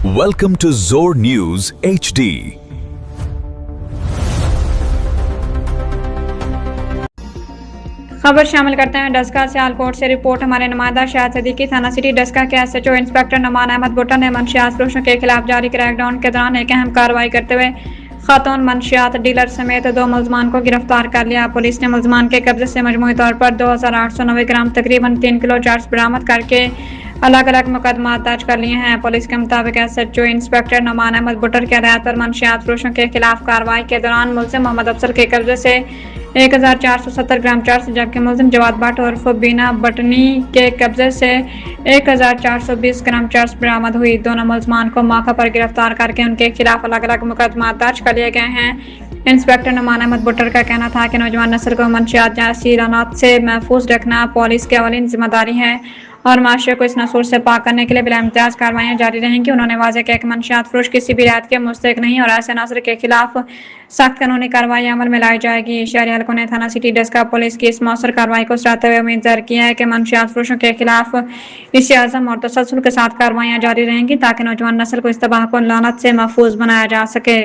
Welcome to Zor News HD. खबर शामिल करते हैं डस्का सियालकोट से रिपोर्ट हमारे नुमाइंदा शाहिद सिद्दीकी। थाना सिटी डस्का के SHO इंस्पेक्टर नुमान अहमद भुट्टो ने मंशियात फरोशों के खिलाफ जारी क्रैकडाउन के दौरान एक अहम कार्रवाई करते हुए खातून मंशियात डीलर समेत 2 मुलजमान को गिरफ्तार कर लिया। पुलिस ने मुलजमान के कब्जे से मजमूई तौर पर 2890 ग्राम तकरीबन 3 किलो चर्स बरामद करके अलग अलग मुकदमा दर्ज कर लिए हैं। पुलिस के मुताबिक SHO इंस्पेक्टर नुमान अहमद भुट्टो की हदायत पर मंशियात फरोशों के खिलाफ कार्रवाई के दौरान मुलजिम मोहम्मद अफजल के कब्जे से 1470 ग्राम चर्स, जबकि मुलजिम जवाद भट्ट उर्फ बीना बटनी के कब्जे से 1420 ग्राम चर्स बरामद हुई। दोनों मुलजमान को मौका पर गिरफ्तार करके उनके खिलाफ अलग अलग मुकदमा दर्ज कर लिए गए हैं। इंस्पेक्टर नुमान अहमद भुट्टो का कहना था कि नौजवान नस्ल को मंशियात जैसी लानत से महफूज रखना पुलिस की अवलीन जिम्मेदारी है और माशरे को इस नसूर से पाक करने के लिए बिला इम्तियाज कार्रवाइयाँ जारी रहेंगी। उन्होंने वाज़ेह किया कि मंशियात फरोश किसी भी रियायत के मुस्तहिक नहीं और ऐसे नस्ल के खिलाफ सख्त कानूनी कार्रवाई अमल में लाई जाएगी। शहरी हलकों ने थाना सिटी डस्का पुलिस की इस मौसर कार्रवाई को सराहते हुए उम्मीद जाहिर की है कि मंशियात फरोशों के खिलाफ इसी अज़म और तसलसल के साथ कार्रवाइयाँ जारी रहेंगी ताकि नौजवान नस्ल को इस तबाह को लानत से महफूज बनाया जा सके।